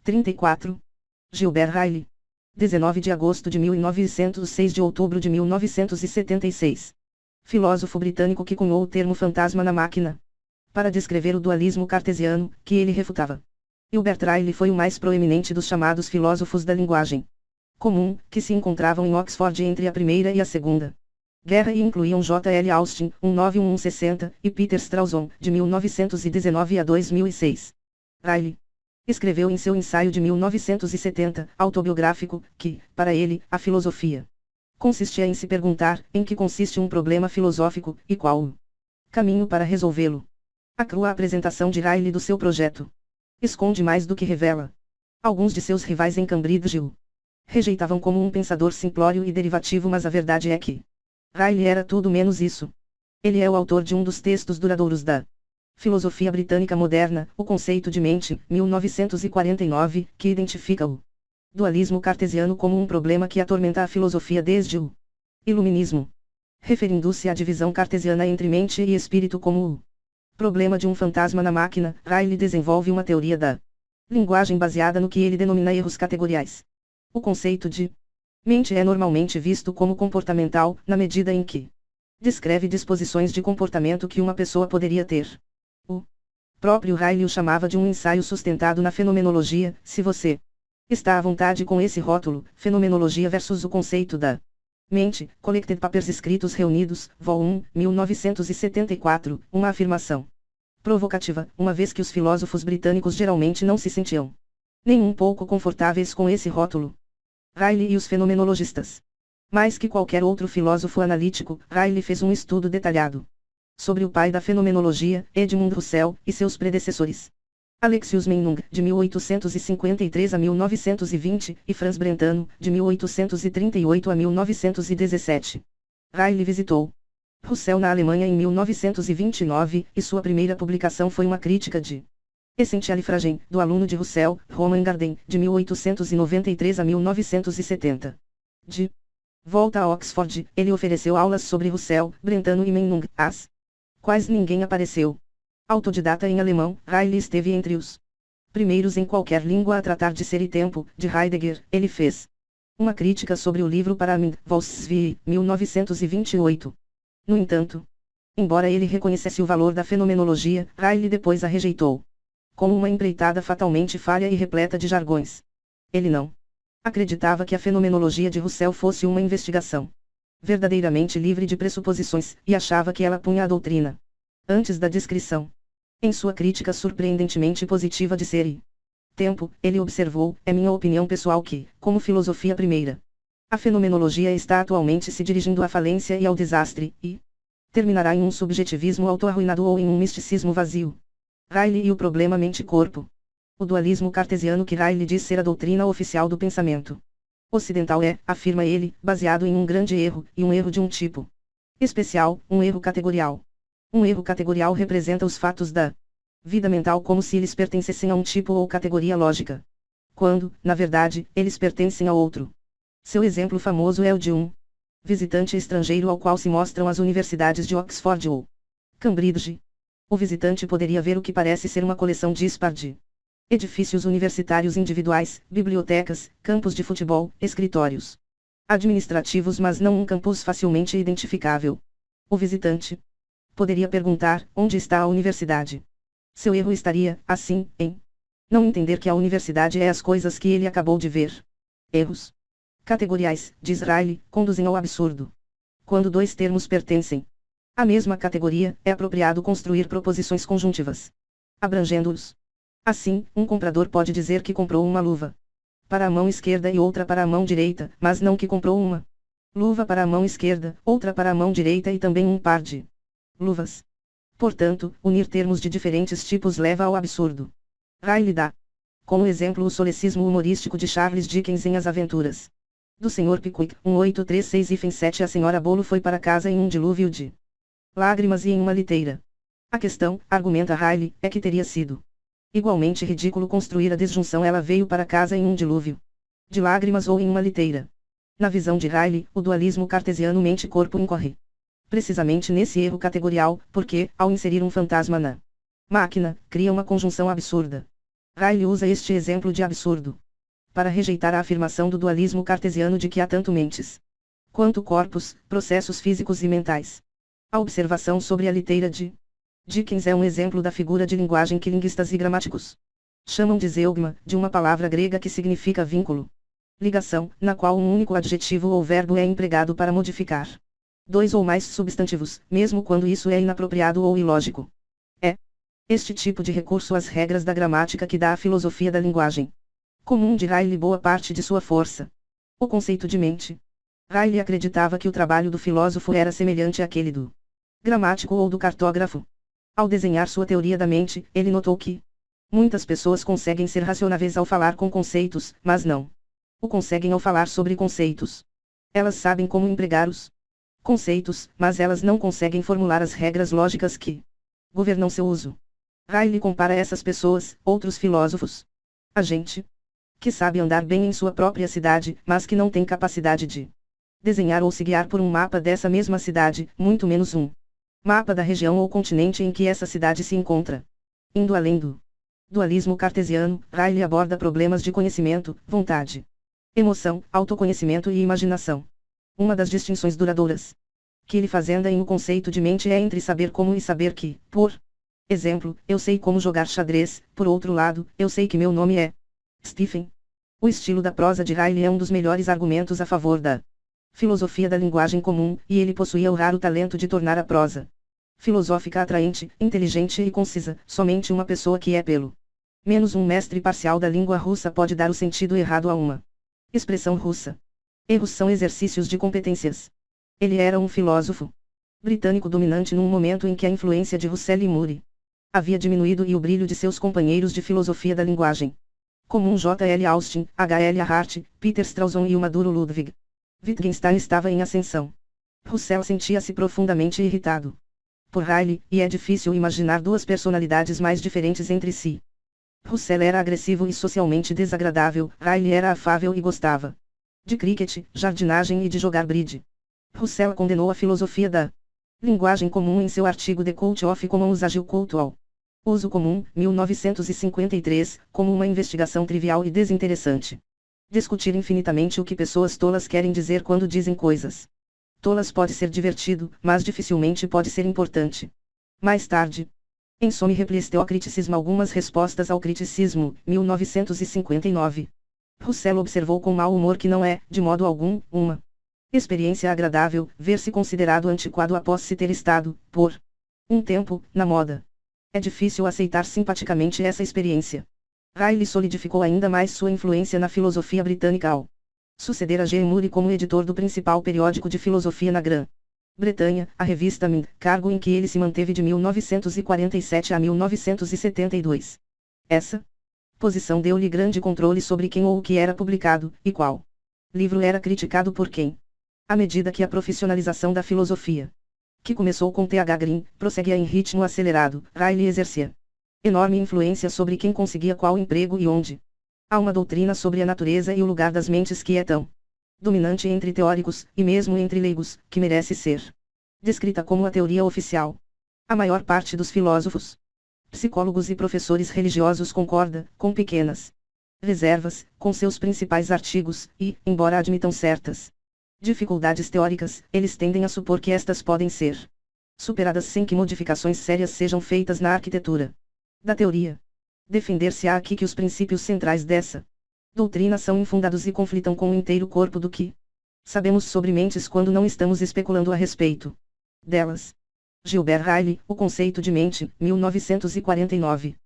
34. Gilbert Riley. 19 de agosto de 1900, 6 de outubro de 1976. Filósofo britânico que cunhou o termo fantasma na máquina para descrever o dualismo cartesiano, que ele refutava. Gilbert Riley foi o mais proeminente dos chamados filósofos da linguagem comum, que se encontravam em Oxford entre a primeira e a segunda guerra e incluíam J. L. Austin, 1911-60, e Peter Strawson, de 1919 a 2006. Riley escreveu em seu ensaio de 1970, autobiográfico, que, para ele, a filosofia consistia em se perguntar em que consiste um problema filosófico, e qual o caminho para resolvê-lo. A crua apresentação de Riley do seu projeto esconde mais do que revela. Alguns de seus rivais em Cambridge o rejeitavam como um pensador simplório e derivativo, mas a verdade é que Riley era tudo menos isso. Ele é o autor de um dos textos duradouros da filosofia britânica moderna, O Conceito de Mente, 1949, que identifica o dualismo cartesiano como um problema que atormenta a filosofia desde o Iluminismo, referindo-se à divisão cartesiana entre mente e espírito como o problema de um fantasma na máquina. Riley desenvolve uma teoria da linguagem baseada no que ele denomina erros categoriais. O conceito de mente é normalmente visto como comportamental, na medida em que descreve disposições de comportamento que uma pessoa poderia ter. O próprio Riley o chamava de um ensaio sustentado na fenomenologia. Se você está à vontade com esse rótulo, Fenomenologia versus o conceito da mente, Collected Papers Escritos Reunidos, Vol. 1, 1974, uma afirmação provocativa, uma vez que os filósofos britânicos geralmente não se sentiam nem um pouco confortáveis com esse rótulo. Riley e os fenomenologistas. Mais que qualquer outro filósofo analítico, Riley fez um estudo detalhado sobre o pai da fenomenologia, Edmund Husserl, e seus predecessores. Alexius Meinong, de 1853 a 1920, e Franz Brentano, de 1838 a 1917. Riley visitou Husserl na Alemanha em 1929, e sua primeira publicação foi uma crítica de Essentiale Fragen, do aluno de Husserl, Roman Garden, de 1893 a 1970. De volta a Oxford, ele ofereceu aulas sobre Husserl, Brentano e Meinong, as quais ninguém apareceu. Autodidata em alemão, Riley esteve entre os primeiros em qualquer língua a tratar de Ser e Tempo, de Heidegger. Ele fez uma crítica sobre o livro para Mind, Volkswie, 1928. No entanto, embora ele reconhecesse o valor da fenomenologia, Riley depois a rejeitou como uma empreitada fatalmente falha e repleta de jargões. Ele não acreditava que a fenomenologia de Husserl fosse uma investigação verdadeiramente livre de pressuposições, e achava que ela punha a doutrina antes da descrição. Em sua crítica surpreendentemente positiva de Ser e Tempo, ele observou: é minha opinião pessoal que, como filosofia primeira, a fenomenologia está atualmente se dirigindo à falência e ao desastre, e terminará em um subjetivismo auto-arruinado ou em um misticismo vazio. Riley e o problema mente-corpo. O dualismo cartesiano que Riley diz ser a doutrina oficial do pensamento ocidental é, afirma ele, baseado em um grande erro, e um erro de um tipo especial, um erro categorial. Um erro categorial representa os fatos da vida mental como se eles pertencessem a um tipo ou categoria lógica, quando, na verdade, eles pertencem a outro. Seu exemplo famoso é o de um visitante estrangeiro ao qual se mostram as universidades de Oxford ou Cambridge. O visitante poderia ver o que parece ser uma coleção dispar de edifícios universitários individuais, bibliotecas, campos de futebol, escritórios administrativos, mas não um campus facilmente identificável. O visitante poderia perguntar: onde está a universidade? Seu erro estaria, assim, em não entender que a universidade é as coisas que ele acabou de ver. Erros categoriais, diz Riley, conduzem ao absurdo. Quando dois termos pertencem à mesma categoria, é apropriado construir proposições conjuntivas, abrangendo-os. Assim, um comprador pode dizer que comprou uma luva para a mão esquerda e outra para a mão direita, mas não que comprou uma luva para a mão esquerda, outra para a mão direita e também um par de luvas. Portanto, unir termos de diferentes tipos leva ao absurdo. Riley dá como exemplo o solecismo humorístico de Charles Dickens em As Aventuras do Sr. Pickwick, 1836-7. A senhora Bolo foi para casa em um dilúvio de lágrimas e em uma liteira. A questão, argumenta Riley, é que teria sido igualmente ridículo construir a disjunção ela veio para casa em um dilúvio de lágrimas ou em uma liteira. Na visão de Riley, o dualismo cartesiano mente-corpo incorre precisamente nesse erro categorial, porque, ao inserir um fantasma na máquina, cria uma conjunção absurda. Riley usa este exemplo de absurdo para rejeitar a afirmação do dualismo cartesiano de que há tanto mentes quanto corpos, processos físicos e mentais. A observação sobre a liteira de Dickens é um exemplo da figura de linguagem que linguistas e gramáticos chamam de zeugma, de uma palavra grega que significa vínculo, ligação, na qual um único adjetivo ou verbo é empregado para modificar dois ou mais substantivos, mesmo quando isso é inapropriado ou ilógico. É este tipo de recurso às regras da gramática que dá à filosofia da linguagem comum de Riley boa parte de sua força. O conceito de mente. Riley acreditava que o trabalho do filósofo era semelhante àquele do gramático ou do cartógrafo. Ao desenhar sua teoria da mente, ele notou que muitas pessoas conseguem ser racionáveis ao falar com conceitos, mas não o conseguem ao falar sobre conceitos. Elas sabem como empregar os conceitos, mas elas não conseguem formular as regras lógicas que governam seu uso. Riley compara essas pessoas, outros filósofos, a gente que sabe andar bem em sua própria cidade, mas que não tem capacidade de desenhar ou se guiar por um mapa dessa mesma cidade, muito menos um mapa da região ou continente em que essa cidade se encontra. Indo além do dualismo cartesiano, Riley aborda problemas de conhecimento, vontade, emoção, autoconhecimento e imaginação. Uma das distinções duradouras que ele fazenda em o conceito de mente é entre saber como e saber que, por exemplo, eu sei como jogar xadrez, por outro lado, eu sei que meu nome é Stephen. O estilo da prosa de Riley é um dos melhores argumentos a favor da filosofia da linguagem comum, e ele possuía o raro talento de tornar a prosa filosófica atraente, inteligente e concisa. Somente uma pessoa que é pelo menos um mestre parcial da língua russa pode dar o sentido errado a uma expressão russa. Erros são exercícios de competências. Ele era um filósofo britânico dominante num momento em que a influência de Russell e Moore havia diminuído e o brilho de seus companheiros de filosofia da linguagem comum J. L. Austin, H. L. Hart, Peter Strawson e o maduro Ludwig Wittgenstein estava em ascensão. Russell sentia-se profundamente irritado por Riley, e é difícil imaginar duas personalidades mais diferentes entre si. Russell era agressivo e socialmente desagradável, Riley era afável e gostava de cricket, jardinagem e de jogar bridge. Russell condenou a filosofia da linguagem comum em seu artigo The Cult of Common Usage Cultural Uso Comum, 1953, como uma investigação trivial e desinteressante. Discutir infinitamente o que pessoas tolas querem dizer quando dizem coisas tolas pode ser divertido, mas dificilmente pode ser importante. Mais tarde, em Some Replies Theocriticism Algumas Respostas ao Criticismo, 1959. Russell observou com mau humor que não é, de modo algum, uma experiência agradável, ver-se considerado antiquado após se ter estado, por um tempo, na moda. É difícil aceitar simpaticamente essa experiência. Riley solidificou ainda mais sua influência na filosofia britânica ao suceder a G. Moore como editor do principal periódico de filosofia na Grã-Bretanha, a revista Min, cargo em que ele se manteve de 1947 a 1972. Essa posição deu-lhe grande controle sobre quem ou o que era publicado, e qual livro era criticado por quem. À medida que a profissionalização da filosofia, que começou com T. H. Green, prosseguia em ritmo acelerado, Riley exercia enorme influência sobre quem conseguia qual emprego e onde. Há uma doutrina sobre a natureza e o lugar das mentes que é tão dominante entre teóricos, e mesmo entre leigos, que merece ser descrita como a teoria oficial. A maior parte dos filósofos, psicólogos e professores religiosos concorda, com pequenas reservas, com seus principais artigos, e, embora admitam certas dificuldades teóricas, eles tendem a supor que estas podem ser superadas sem que modificações sérias sejam feitas na arquitetura da teoria. Defender-se-á aqui que os princípios centrais dessa doutrina são infundados e conflitam com o inteiro corpo do que sabemos sobre mentes quando não estamos especulando a respeito delas. Gilbert Riley, O Conceito de Mente, 1949.